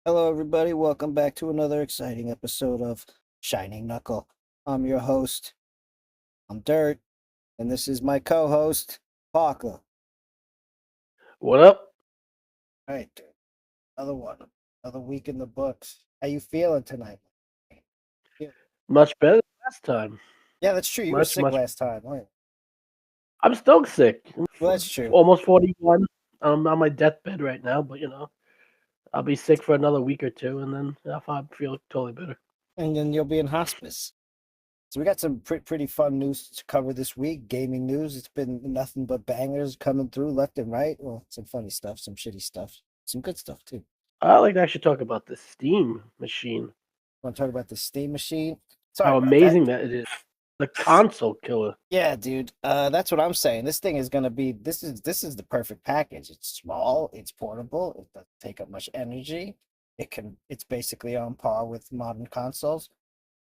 Hello, everybody. Welcome back to another exciting episode of Shining Knuckle. I'm your host. I'm Dirt, and this is my co-host, Parker. What up? All right, dude. Another one. Another week in the books. How you feeling tonight? Feel- Much better than last time. Yeah, that's true. You were Much, sick much. last time, weren't you? I'm still sick. Well, that's true. Almost 41. I'm on my deathbed right now, but I'll be sick for another week or two, and then I'll feel totally better. And then you'll be in hospice. So we got some pretty fun news to cover this week. Gaming news. It's been nothing but bangers coming through left and right. Well, some funny stuff, some shitty stuff, some good stuff too. I like to actually talk about the Steam machine. Want to talk about the Steam machine? Sorry How about that. amazing that it is. The console killer. Yeah, dude. That's what I'm saying. This thing is gonna be. This is the perfect package. It's small. It's portable. It doesn't take up much energy. It can. It's basically on par with modern consoles.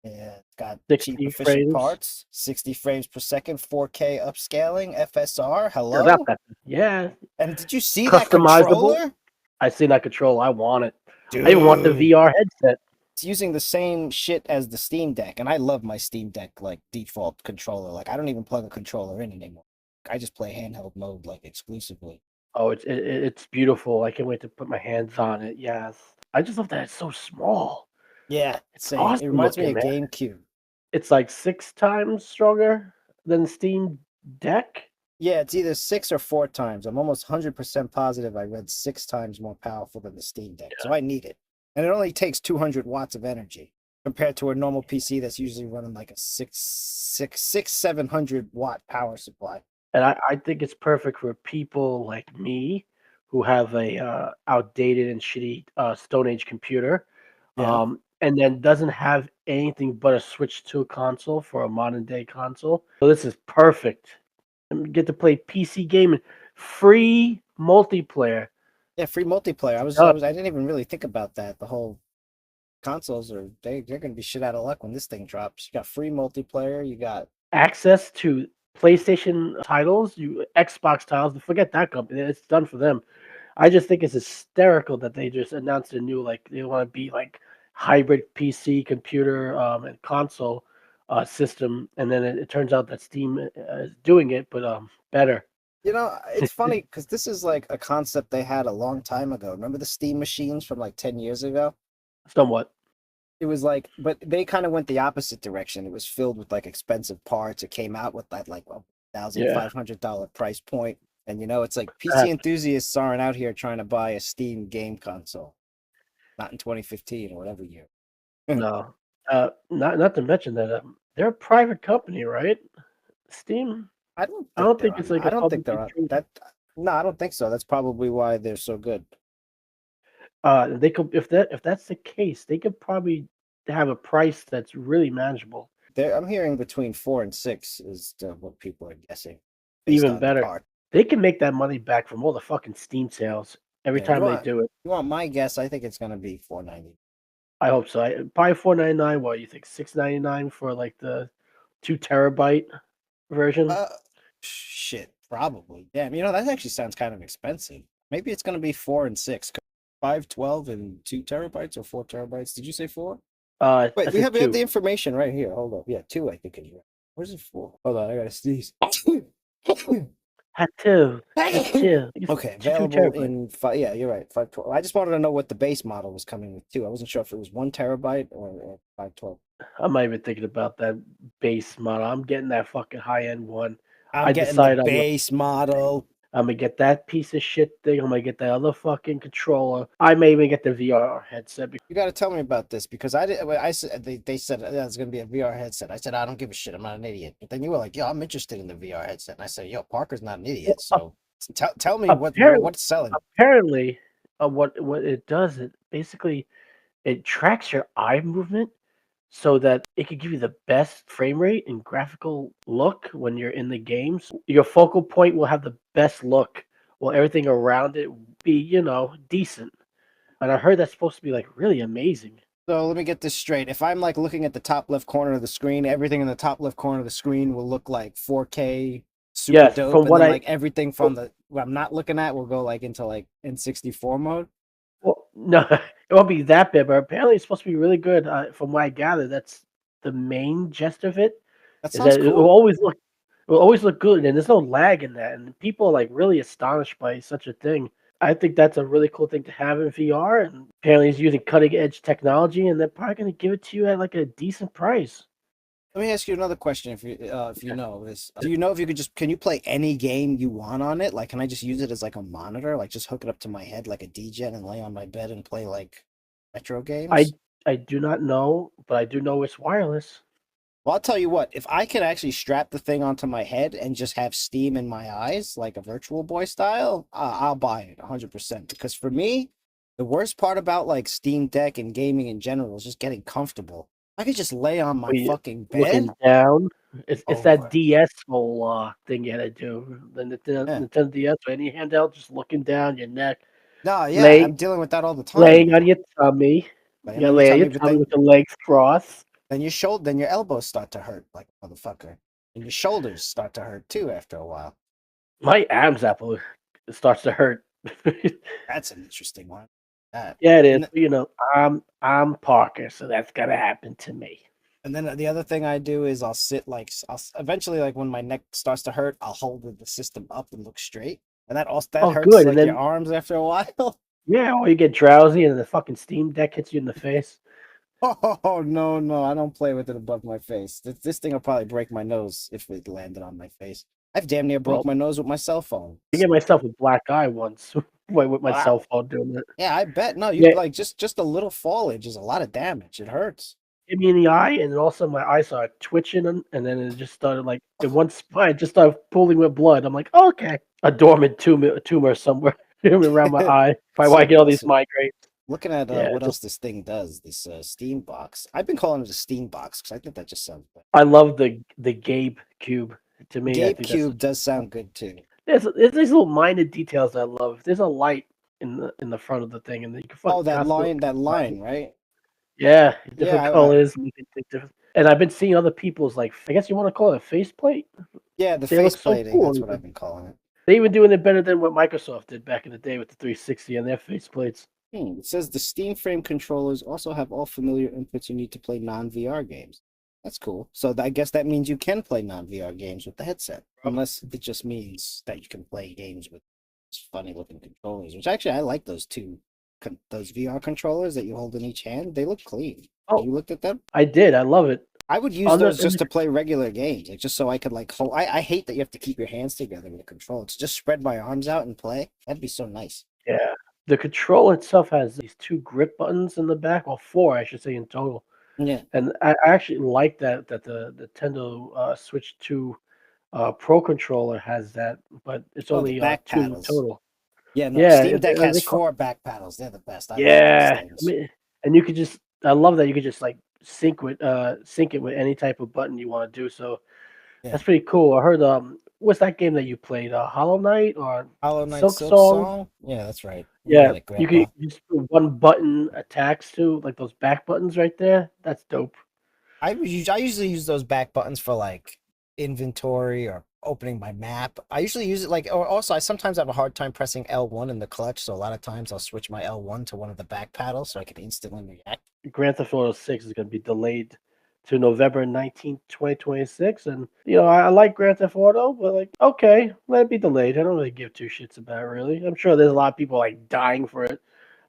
Yeah, it's got cheap, 60 efficient frames. parts. 60 frames per second. 4K upscaling. FSR. Or not Hello. that. Yeah. And did you see that Customizable. controller, I see that control. I want it. I even want the dude? VR headset. It's using the same shit as the Steam Deck, and I love my Steam Deck like default controller. Like I don't even plug a controller in anymore. I just play handheld mode like exclusively. Oh, it's beautiful. I can't wait to put my hands on it. Yes. I just love that it's so small. Yeah, It's same. It awesome reminds me looking, of man. GameCube. It's like 6 times stronger than Steam Deck. Yeah, it's either 6 or 4 times. I'm almost 100% positive I read 6 times more powerful than the Steam Deck. So I need it. And it only takes 200 watts of energy compared to a normal PC that's usually running like a 700 watt power supply. And I think it's perfect for people like me who have a outdated and shitty Stone Age computer, Yeah. and then doesn't have anything but a Switch to a console for a modern day console. So this is perfect. And get to play PC gaming, free multiplayer. Yeah, free multiplayer. Done. I didn't even really think about that. The whole consoles are they're gonna be shit out of luck when this thing drops. You got free multiplayer, you got Access to PlayStation titles, you Xbox titles. Forget that company; it's done for them. I just think it's hysterical that they just announced a new like they want to be like hybrid PC, computer, and console system, and then it turns out that Steam is doing it, but better. it's funny because this is like a concept they had a long time ago. Remember the Steam machines from like 10 years ago? Somewhat. It was like, but they kind of went the opposite direction. It was filled with like expensive parts. It came out with that like a thousand Yeah. five hundred dollar price point, and it's like Uh, PC enthusiasts aren't out here trying to buy a Steam game console, not in 2015 or whatever year. no. Not to mention that they're a private company, right? Steam. I don't I think don't they're think it's on. like I a don't think they're publicly on traded. that. No, I don't think so. That's probably why they're so good. They could if that's the case, they could probably have a price that's really manageable. I'm hearing between 4 and 6 is what people are guessing based Even on the better, part. they can make that money back from all the fucking Steam sales every Yeah, time they do it. you want my guess? I think it's gonna be 490. I hope so. Probably 4.99. What you think? 6.99 for like the 2 terabyte version. Uh, shit, probably. Damn, that actually sounds kind of expensive. Maybe it's gonna be 4 and 6. 512 and 2 terabytes or 4 terabytes. Did you say four? I Wait, we said have two. the information right here. Hold up. Yeah, two. I think is right. Where's it four? Hold on, I gotta sneeze. Had two. Had two. It's Okay, two available terabyte. in five. Yeah, you're right. 512. I just wanted to know what the base model was coming with too. I wasn't sure if it was 1 terabyte or 512. I'm not even thinking about that base model. I'm getting that fucking high end one. I'm I getting the decided base model. I'm gonna get that piece of shit thing. I'm gonna get that other fucking controller. I may even get the VR headset. You got to tell me about this because I did. I said they said it's going to be a VR headset. I said I don't give a shit. I'm not an idiot. But then you were like, "Yo, I'm interested in the VR headset." And I said, "Yo, Parker's not an idiot." So tell me Apparently, what's selling. apparently, what it does, it basically it tracks your eye movement so that it could give you the best frame rate and graphical look when you're in the games. Your focal point will have the best look, while everything around it will be, decent. And I heard that's supposed to be like really amazing. So let me get this straight. If I'm like looking at the top left corner of the screen, everything in the top left corner of the screen will look like 4K, super Yes, dope, from and what then I like everything from the what I'm not looking at will go like into like N64 mode. well, no, It won't be that bad, but apparently it's supposed to be really good. From what I gather, that's the main gist of it. That Is sounds that cool. it will always look good, and there's no lag in that, and people are like really astonished by such a thing. I think that's a really cool thing to have in VR, and apparently he's using cutting edge technology, and they're probably going to give it to you at like a decent price. Let me ask you another question if you know this. Do you know if you could just can you play any game you want on it? Like can I just use it as like a monitor? Like just hook it up to my head like a DJ and lay on my bed and play like retro I games? I do not know, but I do know it's wireless. Well, I'll tell you what, if I could actually strap the thing onto my head and just have steam in my eyes, like a Virtual Boy style, I'll buy it 100%. Because for me, the worst part about like Steam Deck and gaming in general is just getting comfortable. I could just lay on my When you fucking bed. looking down, it's that Over. DS whole thing you gotta do. The Yeah. Nintendo DS or any handheld, just looking down your neck, No, yeah, lay I'm dealing with that all the time laying on now. your tummy. You Laying gotta on your lay on tummy, your but tummy with the legs crossed. then your elbows start to hurt like a motherfucker. And your shoulders start to hurt too after a while. My Adam's apple starts to hurt. That's an interesting one. That. Yeah, it is. And But, I'm Parker, so that's gonna happen to me. And then the other thing I do is I'll sit like eventually like when my neck starts to hurt, I'll hold the system up and look straight, and that also that Oh, hurts good. And like your then arms after a while. yeah, or you get drowsy and the fucking Steam Deck hits you in the face. Oh no, no, I don't play with it above my face. This thing will probably break my nose if it landed on my face. I've damn near broke Well, my nose with my cell phone. I gave myself a black eye once with my cell Wow. phone doing it. Yeah, I bet. No, you Yeah, like just a little fallage is a lot of damage. It hurts. hit me in the eye, and then all of a sudden my eye started twitching, and then it just started like in one spot, it just started pooling with blood. I'm like, oh, okay, a dormant tumor somewhere around my eye. Probably why I So get all these awesome. migraines. Looking at Yeah, what just else this thing does, this Steam box. I've been calling it a Steam box because I think that just sounds better. I love the Gabe cube. To me, I Gabe think that's such Cube does a sound good too. there's these little minor details I love. There's a light in the front of the thing, and then you can Oh, fucking constantly that find it. line, right? Yeah, Yeah, different colors. And you can think different. And I've been seeing other people's like I guess you want to call it a faceplate. yeah, the They face look so plating. cool. That's what I've been calling it. They even doing it better than what Microsoft did back in the day with the 360 and their faceplates. It says the Steam Frame controllers also have all familiar inputs you need to play non-VR games. That's cool. So I guess that means you can play non-VR games with the headset, unless it just means that you can play games with funny looking controllers. Which actually I like those those VR controllers that you hold in each hand. They look clean. Oh, You looked at them? I did. I love it. I would use On the, those in just the to play regular games, like just so I could like hold. I hate that you have to keep your hands together with the control. To just spread my arms out and play. That'd be so nice. Yeah, the control itself has these two grip buttons in the back, or four, I should say, in total. Yeah. And I actually like that the Nintendo Switch 2 Pro controller has that, but it's Oh, the only back two in paddles. total. Yeah, no. Yeah, Steam Deck they has call, four back paddles. They're the best. I love those yeah. I things. mean, and you could just I love that you could just like sync it with any type of button you want to do. So Yeah. that's pretty cool. I heard what's that game that you played? Hollow Knight or Hollow Knight Silk Silk Song? Song. Yeah, that's right. You Yeah, got it, you could Grandpa. just put one button attacks to like those back buttons right there. That's dope. I usually use those back buttons for like inventory or opening my map. I usually use it like or also I sometimes have a hard time pressing L1 in the clutch, so a lot of times I'll switch my L1 to one of the back paddles so I can instantly react. Grand Theft Auto 6 is going to be delayed to November 19th, 2026. And, I like Grand Theft Auto, but, like, okay, let it be delayed. I don't really give two shits about it, really. I'm sure there's a lot of people, like, dying for it.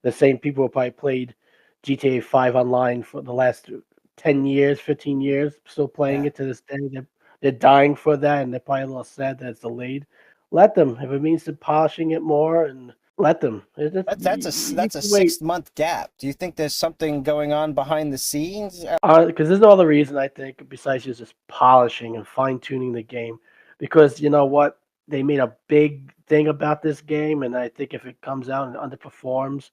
The same people who probably played GTA 5 online for the last 10 years, 15 years, still playing Yeah. it to this day. They're dying for that, and they're probably a little sad that it's delayed. Let them. If it means to polishing it more, and let them. You That's a can wait. 6 month gap. Do you think there's something going on behind the scenes? Because there's no other reason I think besides just polishing and fine tuning the game. Because you know what, they made a big thing about this game, and I think if it comes out and underperforms,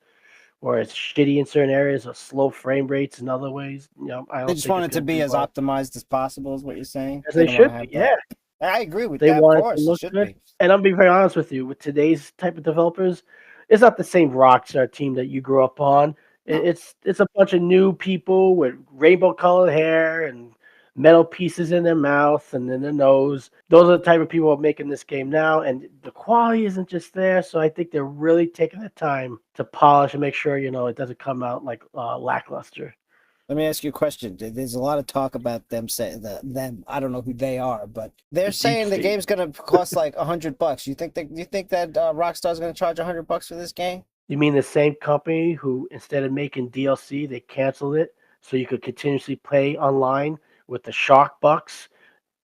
or it's shitty in certain areas, or slow frame rates in other ways, I They don't just think want it's it to gonna be do as well. optimized as possible, is what you're saying. As They they don't want to should be, have that. yeah. I agree with They that. Of want it to course, it look should good. be. And I'm being very honest with you, with today's type of developers, it's not the same Rockstar team that you grew up on. No. It's a bunch of new people with rainbow colored hair and metal pieces in their mouth and in their nose. Those are the type of people who are making this game now, and the quality isn't just there. So I think they're really taking the time to polish and make sure it doesn't come out like lackluster. Let me ask you a question. There's a lot of talk about them saying them. I don't know who they are, but they're Deep saying the State. game's gonna cost like $100. You think that Rockstar's gonna charge $100 for this game? You mean the same company who, instead of making DLC, they canceled it so you could continuously play online with the Shark Bucks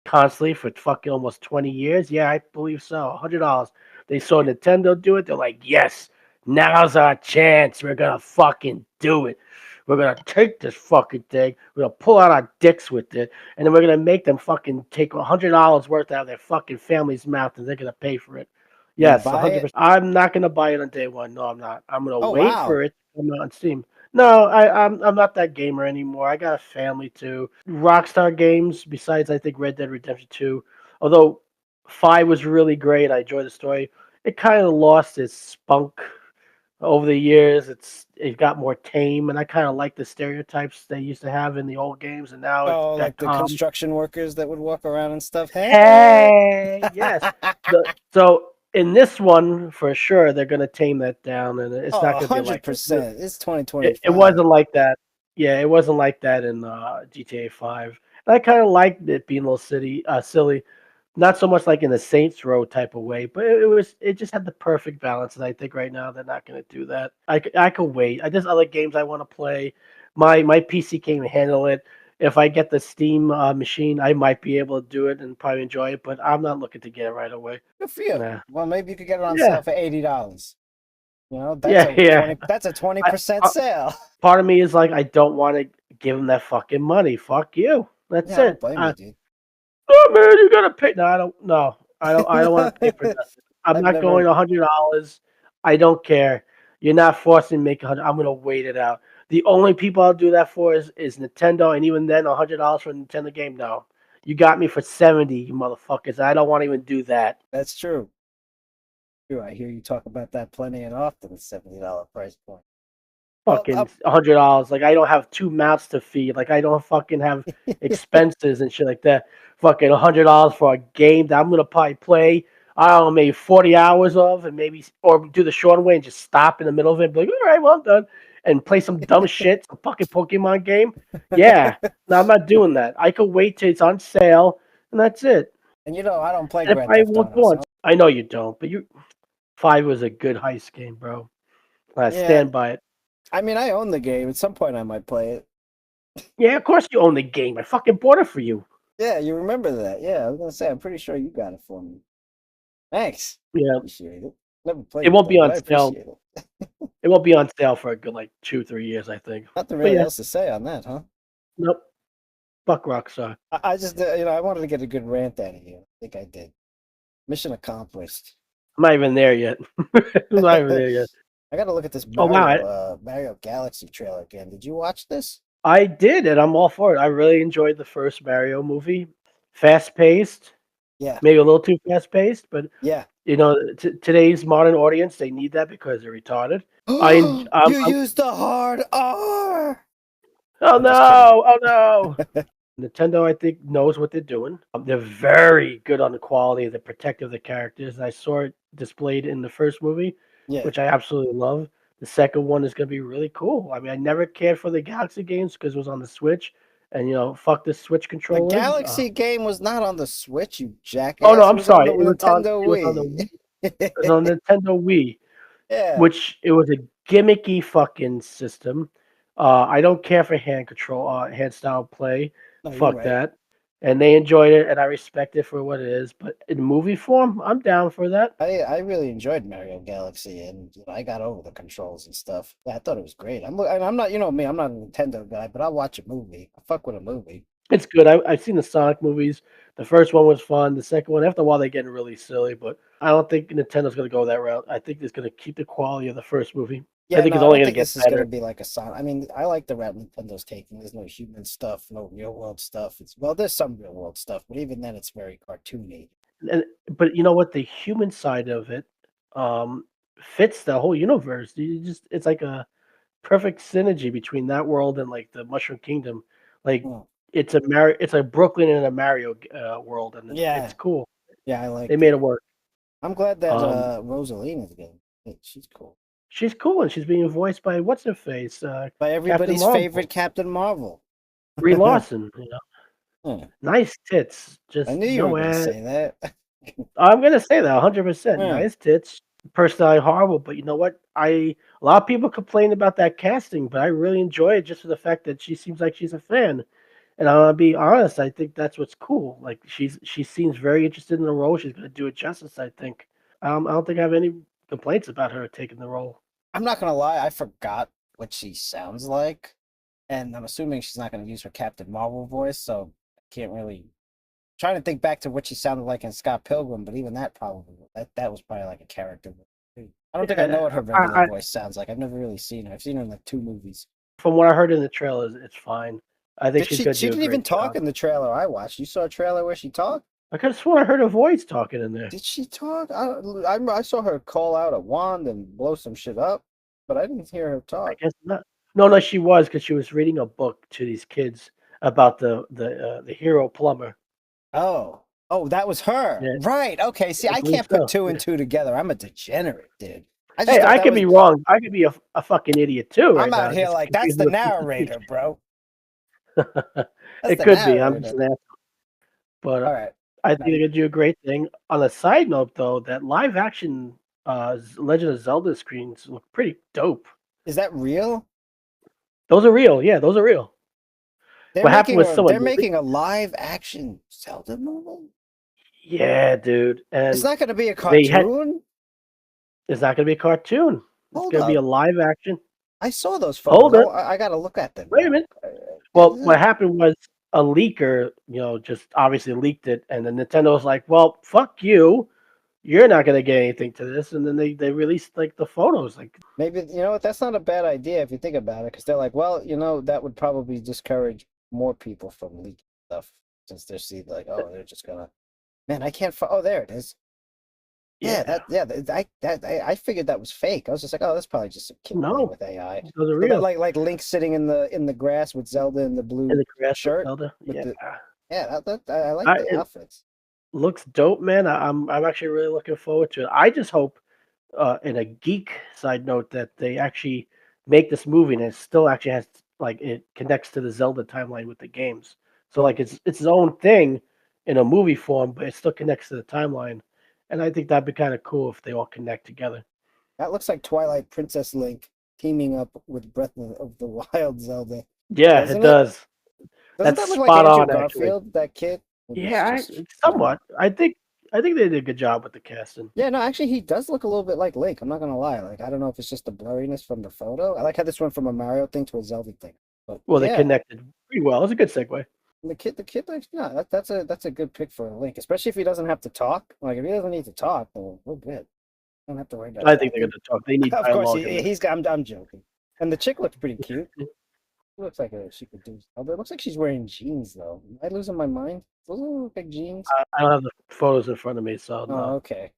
constantly for fucking almost 20 years? Yeah, I believe so. $100. They saw Nintendo do it. They're like, yes, now's our chance. We're gonna fucking do it. We're gonna take this fucking thing. We're gonna pull out our dicks with it, and then we're gonna make them fucking take $100 worth out of their fucking family's mouth, and they're gonna pay for it. You Yes, buy it? 100%. I'm not gonna buy it on day one. No, I'm not. I'm gonna Oh wait wow. for it to come out on Steam. No, I'm not that gamer anymore. I got a family too. Rockstar games, besides I think Red Dead Redemption 2, although 5 was really great, I enjoyed the story. It kind of lost its spunk over the years. It got more tame, and I kind of like the stereotypes they used to have in the old games, and now it's Oh, got like the calm. construction workers that would walk around and stuff. Hey. Hey, yes. So in this one, for sure, they're gonna tame that down, and it's Oh, not a gonna be hundred like that. percent. It's It 2025. wasn't like that. Yeah, it wasn't like that in GTA 5. And I kind of liked it being a little silly, not so much like in the Saints Row type of way, but it just had the perfect balance. And I think right now they're not going to do that. I could wait. I just other games I want to play. My PC can't handle it. If I get the Steam machine, I might be able to do it and probably enjoy it, but I'm not looking to get it right away. Good for you. Nah. Well, maybe you could get it on Yeah, sale for $80. That's yeah, a yeah. 20. That's a twenty I, percent I, sale. part of me is like, I don't want to give them that fucking money. Fuck you. That's Yeah, I don't it. blame you, dude. Oh man, you gotta pay. No, I don't. No, I don't. I don't want to pay for nothing. I'm I've not never. going $100. I don't care. You're not forcing me to make 100. I'm gonna wait it out. The only people I'll do that for is Nintendo, and even then, $100 for a Nintendo game. No, you got me for 70, you motherfuckers. I don't want to even do that. That's true. True. I hear you talk about that plenty and often. The $70 price point. Well, Fucking $100. Like I don't have two mouths to feed. Like I don't fucking have expenses and shit like that. Fucking $100 for a game that I'm gonna probably play. I don't know, maybe 40 hours of, and maybe or do the short way and just stop in the middle of it. And be like, all right, well I'm done, and play some dumb shit, some fucking Pokemon game. Yeah, no, I'm not doing that. I could wait till it's on sale, and that's it. and I don't play And if Grand I Theft want Auto, once, so I know you don't, but you 5 was a good heist game, bro. I yeah. stand by it. I mean, I own the game. At some point, I might play it. Yeah, of course you own the game. I fucking bought it for you. Yeah, you remember that? Yeah, I was gonna say. I'm pretty sure you got it for me. Thanks. Yeah, Appreciate it. Never it played it won't be though, but on I sale. appreciate it. It won't be on sale for a good like 2, 3 years, I think. Nothing But really yeah, else to say on that, huh? nope. Fuck Rockstar. I just, I wanted to get a good rant out of you. I think I did. Mission accomplished. I'm not even there yet. I'm not even there yet. I got to look at this Oh wow, Mario Galaxy trailer again. Did you watch this? I did, and I'm all for it. I really enjoyed the first Mario movie. Fast paced, Yeah, maybe a little too fast paced, but yeah. today's modern audience they need that because they're retarded. You used the hard R. Oh I'm just kidding. no! Oh no! Nintendo, I think, knows what they're doing. They're very good on the quality, the protective of the characters. I saw it displayed in the first movie, Yeah, which I absolutely love. The second one is going to be really cool. I mean, I never cared for the Galaxy games because it was on the Switch, and fuck the Switch the controllers. Galaxy game was not on the Switch, you Oh no, jackass. It I'm was on sorry. the Nintendo It was on the Wii. it was on Nintendo Wii, Yeah. which it was a gimmicky fucking system. I don't care for hand control, hand style play. No, you're Fuck right. that. And they enjoyed it, and I respect it for what it is. But in movie form, I'm down for that. I really enjoyed Mario Galaxy, and I got over the controls and stuff. Yeah, I thought it was great. And I'm not, me, I'm not a Nintendo guy, but I'll watch a movie. I fuck with a movie. It's good. I've seen the Sonic movies. The first one was fun. The second one, after a while, they're getting really silly. But I don't think Nintendo's going to go that route. I think it's going to keep the quality of the first movie. I Yeah, think no, it's I only don't going to think get this is gonna better. be like a Sonic. I mean, I like the route Nintendo's taking. There's no human stuff, no real world stuff. There's some real world stuff, but even then, it's very cartoony. And but you know what? The human side of it um, fits the whole universe. It's like a perfect synergy between that world and like the Mushroom Kingdom. Like Hmm. It's a Brooklyn in a Mario world, and it's Yeah, cool. yeah, I They liked made it. it work. I'm glad that Um, Rosalina's good. She's cool. she's cool, and she's being voiced by what's her face, By Captain everybody's Marvel, favorite Captain Marvel. Brie Larson. Huh. Nice tits, I just knew you were no gonna ass. say that. I'm gonna say that 100%. Huh. Nice tits, personality horrible, but you know what? A lot of people complain about that casting, but I really enjoy it just for the fact that she seems like she's a fan. And I'm gonna be honest, I think that's what's cool. Like she seems very interested in the role. She's gonna do it justice, I think. I don't think I have any complaints about her taking the role. I'm not gonna lie, I forgot what she sounds like, and I'm assuming she's not gonna use her Captain Marvel voice, so I can't really trying to think back to what she sounded like in Scott Pilgrim, but even that probably that was probably like a character. I don't think I know Yeah, what her regular voice sounds like. I've never really seen her. I've seen her in like two movies. from what I heard in the trailers, it's fine. I think Did she's she? gonna She do a didn't even great talk job. in the trailer I watched. You saw a trailer where she talked? I could have sworn I heard her voice talking in there. Did she talk? I saw her call out a wand and blow some shit up, but I didn't hear her I talk. guess not. No, no, she was because she was reading a book to these kids about the hero plumber. Oh, oh, that was her. Yeah, Right. Okay. See, I I believe can't put so. two and Yeah. two together. I'm a degenerate, dude. I just Hey, thought I that could was. be wrong. I could be a fucking idiot too I'm right out now, here just like that's confusing the the teacher. narrator, bro. That's It the could be. I'm just narrator. an ass, but All right. I think Now, they're gonna do a great thing. On a side note, though, that live action Legend of Zelda screens look pretty dope. is that real? Those are real. Yeah, those are real. What happened was They're someone making a live action Zelda movie. yeah, dude, It's and not going to be a they had cartoon. it's not gonna be a cartoon. It's Hold gonna be a up. live action. I saw those photos. Hold it. I got to look at them Wait a now. minute. Well, Is what it- happened was a leaker, just obviously leaked it, and then Nintendo was like, "Well, fuck you. You're not gonna get anything to this." And then they released like the photos. Like, Maybe you know what? That's not a bad idea if you think about it, because they're like, well, that would probably discourage more people from leaking stuff since they're see like, oh, they're just gonna. Man, I can't. Oh, there it is. Yeah, yeah, I figured that was fake. I was just like, oh, that's probably just a kid playing no, with AI. those are So that real. like Link sitting in the grass with Zelda in the And blue the grass with shirt Zelda. with Yeah, the yeah I like the it outfits. looks dope, man. I'm actually really looking forward to it. I just hope, in a geek side note, that they actually make this movie and it still actually has like it connects to the Zelda timeline with the games. So like Well, it's its own thing in a movie form, but it still connects to the timeline. And I think that'd be kind of cool if they all connect together. that looks like Twilight Princess Link teaming up with Breath of the Wild Zelda, Yeah, it doesn't it? does. Doesn't That's that look like spot Andrew on, actually. Garfield, that kid? Maybe it's Yeah, just I don't know. somewhat. I think they did a good job with the casting. Yeah, no, actually, he does look a little bit like Link. I'm not gonna lie. Like, I don't know if it's just the blurriness from the photo. I like how this went from a Mario thing to a Zelda thing. But Well, they yeah, connected pretty well. It was a good segue. the kid, like, yeah, that's a good pick for a Link, especially if he doesn't have to talk. Like, if he doesn't need to talk, then we're good. Don't have to worry about I think they're talking. gonna talk. They need Of course, dialogue in this. he's. I'm joking. And the chick looks pretty cute. She looks like she could do. Although it looks like she's wearing jeans though. Am I losing my mind? Those look like jeans. I don't have the photos in front of me, so Oh, no. okay.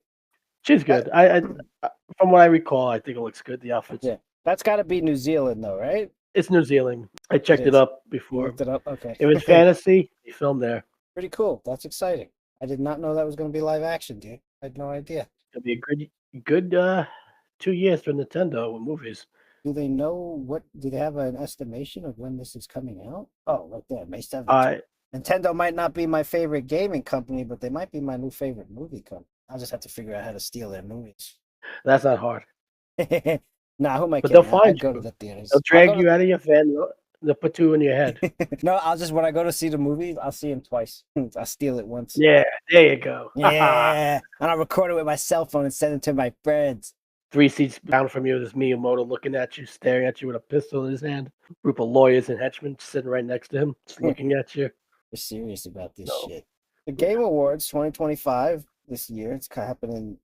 She's That good. From what I recall, I think it looks good. The outfits. yeah, that's got to be New Zealand though, right? It's New Zealand. I It checked it is. up You before. looked it up. Okay. It was fantasy. They filmed there. Pretty cool. That's exciting. I did not know that was going to be live action, dude. I had no idea. It'll be a good 2 years for Nintendo with movies. Do they know what? Do they have an estimation of when this is coming out? Oh, right there, May 7th. I Nintendo might not be my favorite gaming company, but they might be my new favorite movie company. I'll just have to figure out how to steal their movies. That's not hard. Nah, who am I But they'll kidding? find I'd go to you. the They'll theaters. I'll drag go you out of your van. They'll put two in your head. to. No, I'll just when I go to see the movie, I'll see him twice. I'll steal it once. Yeah, there you go. Yeah, and I'll record it with my cell phone and send it to my friends. 3 seats down from you, there's Miyamoto looking at you, staring at you with a pistol in his hand. Group of lawyers and henchmen sitting right next to him, just looking at you. We're serious about this No, shit. The yeah. Game Awards 2025 this year. It's happening.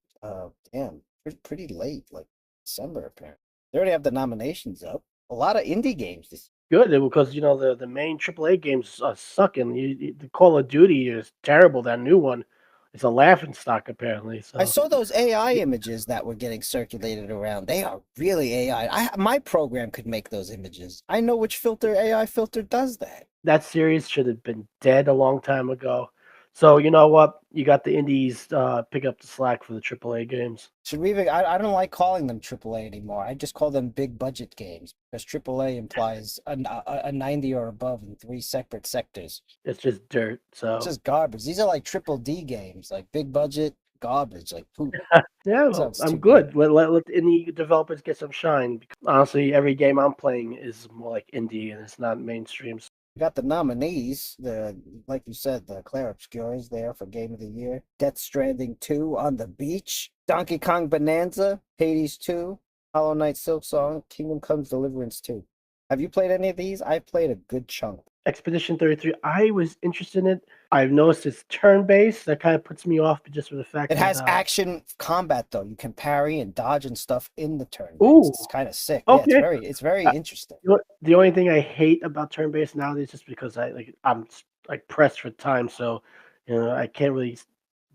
Damn, pretty late, like December apparently. They already have the nominations up. A lot of indie games this. Good because the main AAA games are sucking. The Call of Duty is terrible. That new one, it's a laughing stock apparently. I So saw those AI images that were getting circulated around. They are really AI. My program could make those images. I know which AI filter does that. That series should have been dead a long time ago. So you know what? You got the indies pick up the slack for the AAA games. Should we even, I don't like calling them AAA anymore. I just call them big budget games because AAA implies a 90 or above in three separate sectors. It's just dirt. It's So just garbage. These are like triple D games, like big budget garbage, like poop. yeah, well, Sounds I'm too good. good. Let indie developers get some shine. Because honestly, every game I'm playing is more like indie and it's not mainstream. We got the nominees, the like you said, the Claire Obscures there for Game of the Year. Death Stranding 2 on the Beach, Donkey Kong Bonanza, Hades 2, Hollow Knight Silk Song, Kingdom Comes Deliverance 2. Have you played any of these? I played a good chunk. Expedition 33, I was interested in it. I've noticed it's turn based. That kind of puts me off, just for the fact It that has action combat though. You can parry and dodge and stuff in the turn base. ooh, It's kind of sick. Yeah, okay. it's very interesting. The only thing I hate about turn based nowadays is just because I'm like pressed for time, so I can't really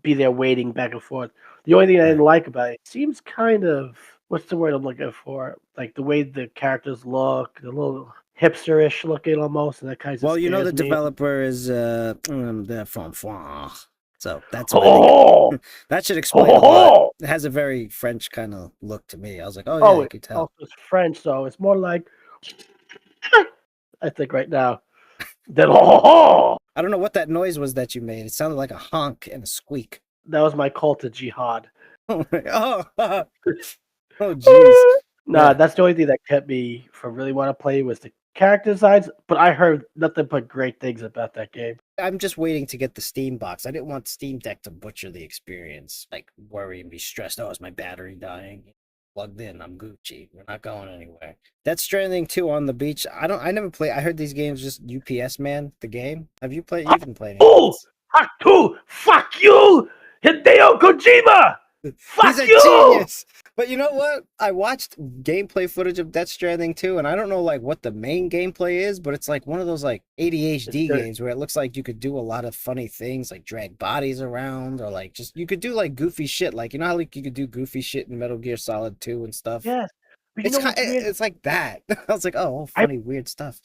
be there waiting back and forth. The only thing I Right. didn't like about it seems kind of what's the word I'm looking for? Like the way the characters look, a little hipsterish looking almost, and that kind of Well, you know the scares me. developer is they're from France. So that's why they Oh, that should explain a lot. oh, It has a very French kind of look to me. I was like, oh yeah, oh! you It could tell. also is French, so it's more like I think right now. Then oh, I don't know what that noise was that you made. It sounded like a honk and a squeak. that was my call to jihad. Oh, oh, jeez. Nah, Yeah, that's the only thing that kept me from really want to play was the character designs. But I heard nothing but great things about that game. I'm just waiting to get the Steam box. I didn't want Steam Deck to butcher the experience, like worry and be stressed. Oh, is my battery dying? Plugged in. I'm Gucci. We're not going anywhere. Death Stranding 2 on the beach. I don't. I never play. I heard these games just UPS man. The game. Have you played? You haven't played any of Oh, these. Haku, fuck you, Hideo Kojima, He's fuck a you. genius. But you know what? I watched gameplay footage of Death Stranding 2, and I don't know like what the main gameplay is, but it's like one of those like It's ADHD dirt. games where it looks like you could do a lot of funny things, like drag bodies around, or like just you could do like goofy shit. Like you know how like you could do goofy shit in Metal Gear Solid 2 and stuff. Yes, but you know what's weird? It's like that. I was like, oh, all I funny weird stuff.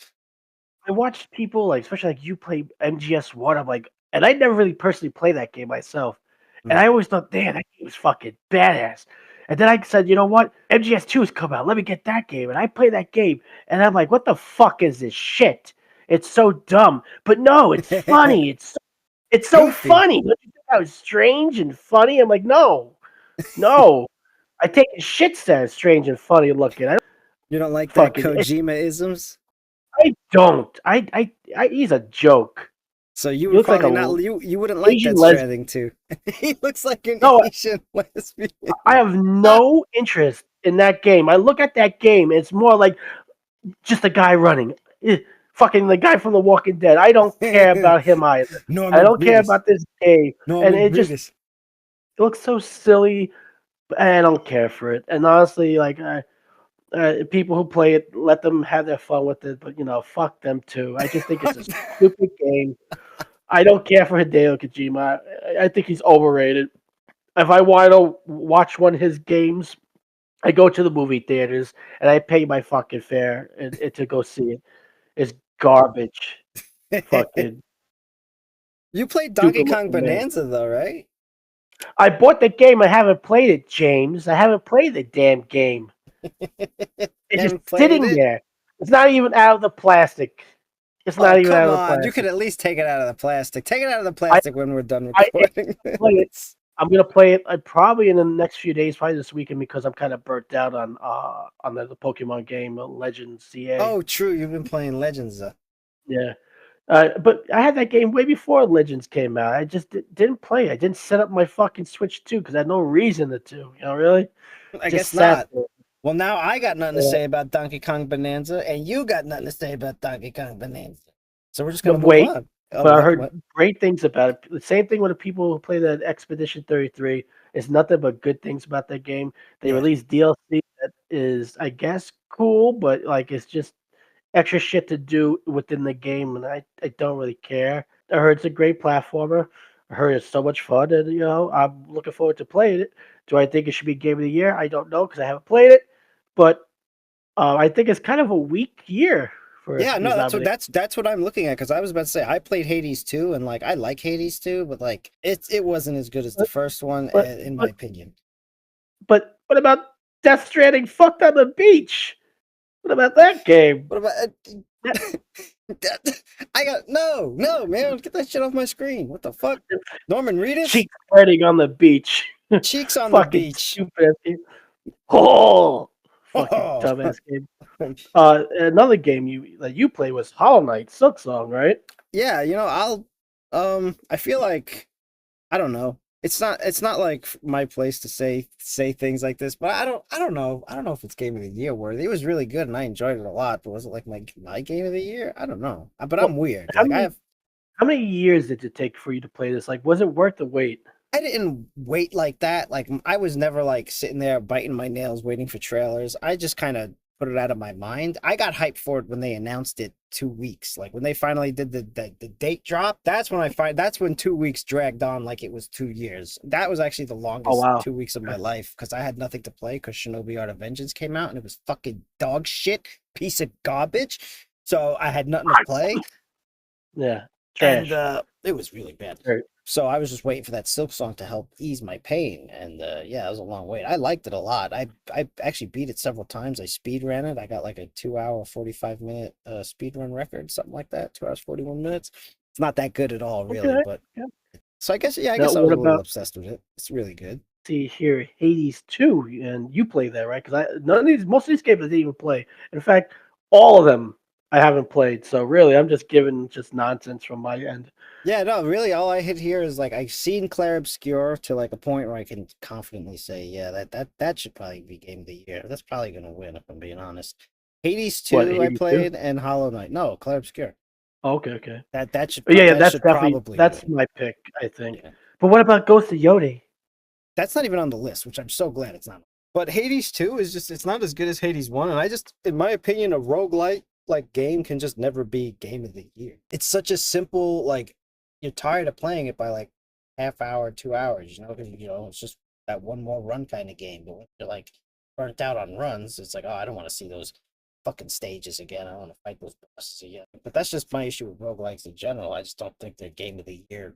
I watched people like, especially like you play MGS1. I'm like, and I never really personally played that game myself. And Mm. I always thought, damn, that game was fucking badass. And then I said, you know what? MGS2 has come out. Let me get that game. And I play that game. And I'm like, what the fuck is this shit? It's so dumb. But no, it's funny. It's so Goofy. funny. Don't you think that was strange and funny? I'm like, no, no. I take a shit stand strange and funny looking. I don't You don't like that fucking Kojima isms? I don't. He's a joke. So you He would looks like probably a not you wouldn't like Asian that lesbian. Stranding too. He looks like an No, Asian lesbian. I have no interest in that game. I look at that game, it's more like just a guy running. Fucking the guy from The Walking Dead. I don't care about him either. I Norman don't care Reedus. about this game. And Norman it just Reedus. it looks so silly. I don't care for it. And honestly, like people who play it, let them have their fun with it. But fuck them too. I just think it's a stupid game. I don't care for Hideo Kojima. I think he's overrated. If I want to watch one of his games, I go to the movie theaters and I pay my fucking fare to go see it. It's garbage. Fucking You played Donkey stupid Kong looking man. Bonanza though, right? I bought the game. I haven't played it, James. I haven't played the damn game. It's just Haven't played sitting it? there. It's not even out of the plastic. It's Oh, not even come out of the on. You could plastic. at least take it out of the plastic. Take it out of the I plastic when we're done if recording I play it, this. I'm gonna play it probably in the next few days, probably this weekend, because I'm kind of burnt out on the Pokemon game, Legends CA. Oh, true. You've been playing Legends. Yeah. But I had that game way before Legends came out. I just didn't play. I didn't set up my fucking Switch 2 because I had no reason to. Really? I Just guess sat not. there. Well, now I got nothing to Yeah. say about Donkey Kong Bonanza, and you got nothing to say about Donkey Kong Bonanza. So we're just No, gonna move wait, on. Oh, but I what? heard What? great things about it. The same thing with the people who play that Expedition 33. It's nothing but good things about that game. They Yeah. released DLC that is, I guess, cool, but like it's just extra shit to do within the game, and I don't really care. I heard it's a great platformer. I heard it's so much fun, and I'm looking forward to playing it. Do I think it should be Game of the Year? I don't know because I haven't played it, but I think it's kind of a weak year for Yeah, no, these that's what nominations. that's what I'm looking at because I was about to say I played Hades 2 and like I like Hades 2, but like it wasn't as good as the But first one but in my but opinion. but what about Death Stranding fucked on the beach? What about that game? What about That I got no, man, get that shit off my screen. What the fuck? Norman Reedus? cheek spreading on the beach. Cheeks on the Fucking beach. stupid ass game. Oh, fucking Oh. dumbass game. Another game you play was Hollow Knight Silksong, right? Yeah, I'll I feel like I don't know. It's not like my place to say things like this, but I don't know. I don't know if it's game of the year worthy. It was really good and I enjoyed it a lot, but was it like my game of the year? I don't know. But I'm Well, weird. how Like many how many years did it take for you to play this? Like, was it worth the wait? I didn't wait like that. Like I was never like sitting there biting my nails waiting for trailers. I just kind of put it out of my mind. I got hyped for it when they announced it 2 weeks. Like when they finally did the date drop. That's when 2 weeks dragged on like it was 2 years. That was actually the Oh longest wow. 2 weeks of my life because I had nothing to play because Shinobi Art of Vengeance came out and it was fucking dog shit, piece of garbage. So I had nothing to play Yeah, and trash. it was really bad. Right. So I was just waiting for that Silk Song to help ease my pain, and yeah, it was a long wait. I liked it a lot. I actually beat it several times. I speed ran it. I got like a 2 hour 45 minute speed run record, something like that. 2 hours 41 minutes. It's not that good at all, really, Okay. but Yeah. so I guess yeah, I Now, guess I was what a little about obsessed with it. It's really good. see here Hades 2? And you play that, right? Because I none of these most of these games I didn't even play. In fact, all of them I haven't played. So really, I'm just giving just nonsense from my end. Yeah, no, really, all I hit here is like I've seen Clair Obscur to like a point where I can confidently say, yeah, that should probably be game of the year. That's probably gonna win if I'm being honest. Hades What 2 I Hades 2? played and Hollow Knight. No, Clair Obscur. Oh, okay, okay. Yeah, yeah, That that's should definitely probably that's win. my pick, I think. Yeah. But what about Ghost of Yodi? That's not even on the list, which I'm so glad it's not. But Hades 2 is just it's not as good as Hades 1 and I just in my opinion a roguelite like game can just never be game of the year. It's such a simple like you're tired of playing it by like half hour, 2 hours, because it's just that one more run kind of game. But when you're like burnt out on runs, it's like, oh, I don't want to see those fucking stages again. I don't want to fight those bosses again. But that's just my issue with roguelikes in general. I just don't think they're game of the year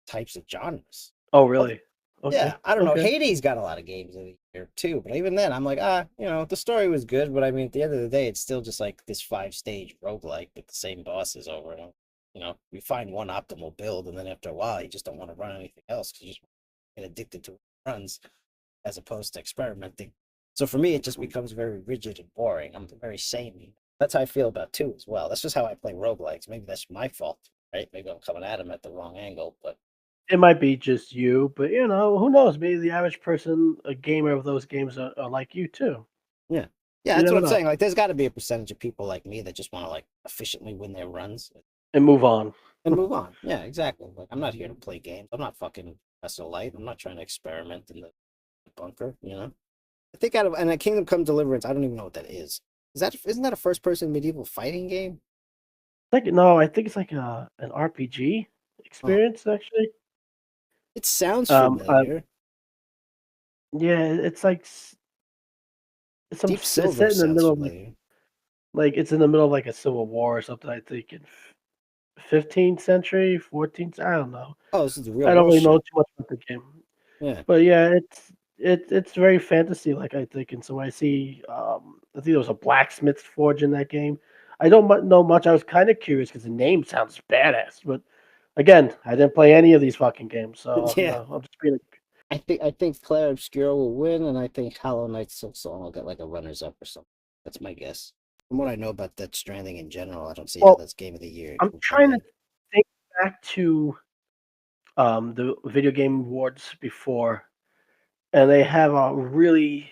types of genres. Oh, Although really? Okay, yeah, I don't know. okay. Hades got a lot of games of the year too, but even then, I'm like, the story was good, but I mean, at the end of the day, it's still just like this 5 stage roguelike with the same bosses over and over. You find one optimal build, and then after a while, you just don't want to run anything else because you just get addicted to runs as opposed to experimenting. So for me, it just becomes very rigid and boring. I'm very samey. That's how I feel about two as well. That's just how I play roguelikes. Maybe that's my fault, right? Maybe I'm coming at them at the wrong angle, but It might be just you, but who knows? Maybe the average person, a gamer of those games, are like you too. yeah. Yeah, You that's what never I'm know. saying. Like, there's got to be a percentage of people like me that just want to like efficiently win their runs And move on. and move on. Yeah, exactly. Like, I'm not here to play games. I'm not fucking light. I'm not trying to experiment in the bunker. I think out of and a Kingdom Come Deliverance, I don't even know what that is. Isn't that a first person medieval fighting game? Like no, I think it's like an RPG Oh, experience actually. it sounds Um, uh, familiar. yeah, it's like Deep it's Silver set in the sounds middle of familiar. like it's in the middle of like a civil war or something. I think in 15th century, 14th. I don't know. Oh, this is the real I don't world really know shit. too much about the game. Yeah. But yeah, it's very fantasy like I think, and so I see. I think there was a blacksmith forge in that game. I don't know much. I was kind of curious because the name sounds badass, but again, I didn't play any of these fucking games, so Yeah. I'm just being. I think Claire Obscura will win, and I think Hollow Knight Silksong will get like a runners up or something. That's my guess. From what I know about Death Stranding in general, I don't see how Well, that's game of the year I'm will come trying to in. think back to the video game awards before, and they have a really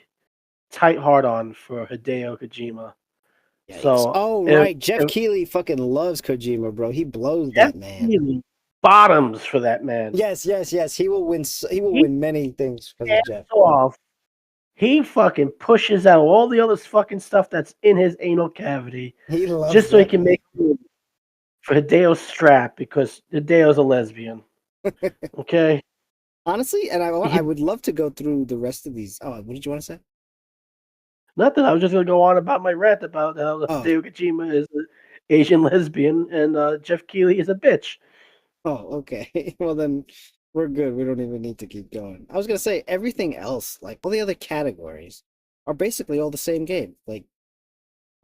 tight hard on for Hideo Kojima. Yikes! So Oh right, Jeff Keighley fucking loves Kojima, bro. He blows Jeff that man. Keighley bottoms for that man. Yes, yes, yes. He will win. He will He win many things because of Jeff. hands off. He fucking pushes out all the other fucking stuff that's in his anal cavity He loves just so he that can man. make room for Hideo's strap because Hideo's a lesbian. Okay? Honestly, and I He, would love to go through the rest of these. Oh, what did you want to say? nothing. I was just gonna go on about my rant about how Oh, Hideo Kojima is. Asian lesbian, and Jeff Keighley is a bitch. Oh, okay. Well, then we're good. We don't even need to keep going. I was gonna say everything else, like all the other categories, are basically all the same game. Like,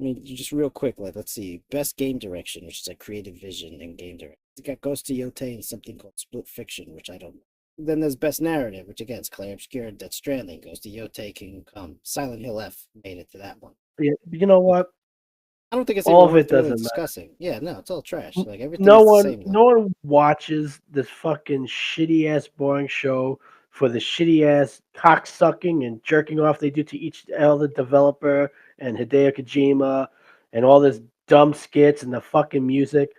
I mean, just real quick, like let's see, best game direction, which is like creative vision and game direction. It got Ghost to Yote and something called Split Fiction, which I don't know. Then there's best narrative, which again is Clay Obscura, Death Stranding, Ghost to Yote, Kingdom Come, Silent Hill F made it to that one. Yeah, you know what? I don't think it's All even of it worth really doesn't matter. discussing. Yeah, no, it's all trash. Like everything No is the one, same though. no one watches this fucking shitty ass boring show for the shitty ass cocksucking and jerking off they do to each other developer and Hideo Kojima and all this dumb skits and the fucking music.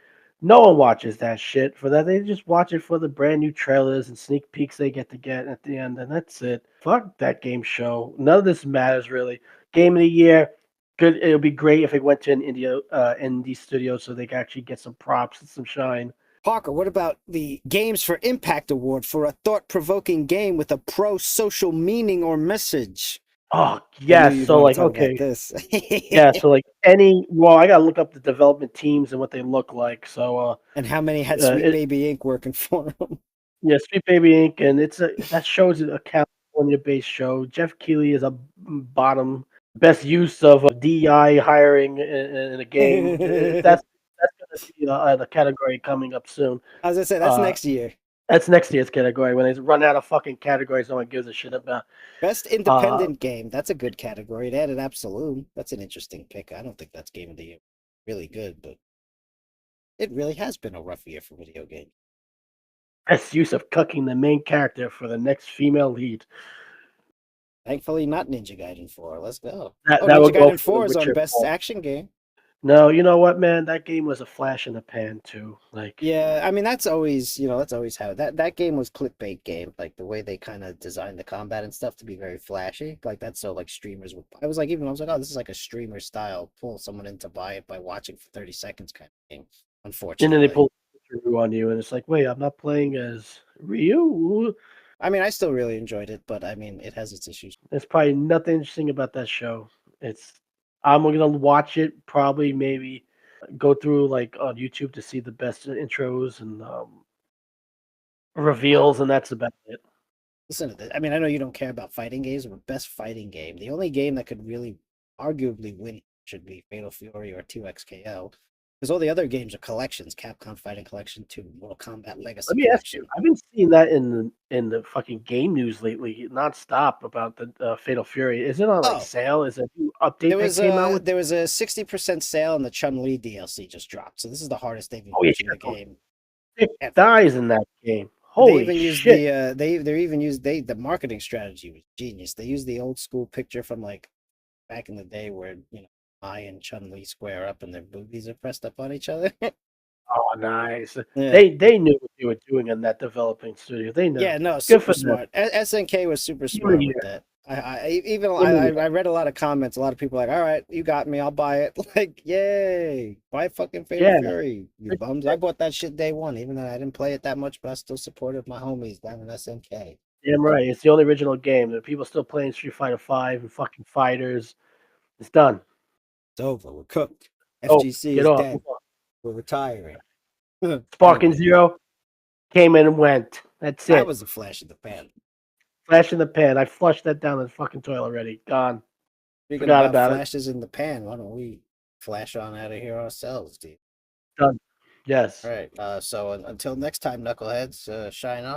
No one watches that shit for that. They just watch it for the brand new trailers and sneak peeks they get at the end, and that's it. Fuck that game show. None of this matters really. Game of the year, good. It would be great if it went to an indie studio so they could actually get some props and some shine. Parker, what about the Games for Impact Award for a thought provoking game with a pro social meaning or message? Oh I knew yes, you'd so want to like talk about okay, this. yeah, so like any. Well, I gotta look up the development teams and what they look like. So And how many had Sweet it Baby Inc. working for them? yeah, Sweet Baby Inc. And it's a that show's a California-based show. Jeff Keighley is a bottom best use of DEI hiring in a game. That's gonna be the category coming up soon. I was gonna say that's Uh, next year. that's next year's category when they run out of fucking categories. No one gives a shit about. Best Uh, independent game. That's a good category. It added Absolute. That's an interesting pick. I don't think that's game of the year. Really good, but it really has been a rough year for video games. best use of cucking the main character for the next female lead. Thankfully, not Ninja Gaiden 4. Let's go. That Oh, that Ninja would go Gaiden for The 4 is on Witcher best 4. action game. No, you know what, man? That game was a flash in the pan too. Like, Yeah, I mean that's always, that's always how that game was clickbait game, like the way they kind of designed the combat and stuff to be very flashy. Like that's so like streamers would I was like, oh, this is like a streamer style pull someone in to buy it by watching for 30 seconds kind of game. and then they Unfortunately. pull Ryu on you, and it's like, wait, I'm not playing as Ryu. I mean, I still really enjoyed it, but I mean, it has its issues. There's probably nothing interesting about that show. It's I'm gonna watch it probably maybe go through like on YouTube to see the best intros and reveals, and that's about it. Listen to this. I mean, I know you don't care about fighting games, but best fighting game. The only game that could really arguably win should be Fatal Fury or 2XKO. Because all the other games are collections. Capcom Fighting Collection 2, Mortal Kombat Let Legacy me ask you, Collection. I've been seeing that in the fucking game news lately, nonstop about the Fatal Fury. Is it on like Oh, sale? Is it a new update that came out with? there was a 60% sale and the Chun-Li DLC just dropped. So this is the hardest they've been Oh yeah, pushing the Shadow game Dick ever. dies in that game. They Holy even used shit! they're even used the marketing strategy was genius. They used the old school picture from like back in the day where, Mai and Chun-Li square up and their boobies are pressed up on each other. Oh, nice. Yeah. They knew what they were doing in that developing studio. They knew. Yeah, no, Good super for them. smart. SNK was super Give it a smart with year. that. Even Give it a year. I read a lot of comments. A lot of people like, all right, you got me, I'll buy it. Like, yay, buy fucking Fatal Yeah. Fury, you bums. I bought that shit day one, even though I didn't play it that much, but I still supported my homies down in SNK. Damn right. It's the only original game. There are people still playing Street Fighter Five and fucking fighters. It's done. It's over. We're cooked. Oh, FGC get is off. Move dead. on. We're retiring. Sparking Anyway, Zero came in and went. That's that it. was a flash in the pan. Flash in the pan. I flushed that down the fucking toilet already. Gone. Speaking Forgot about about it. flashes in the pan, why don't we flash on out of here ourselves, dude? Done. All Yes. right. So until next time, knuckleheads, shine on.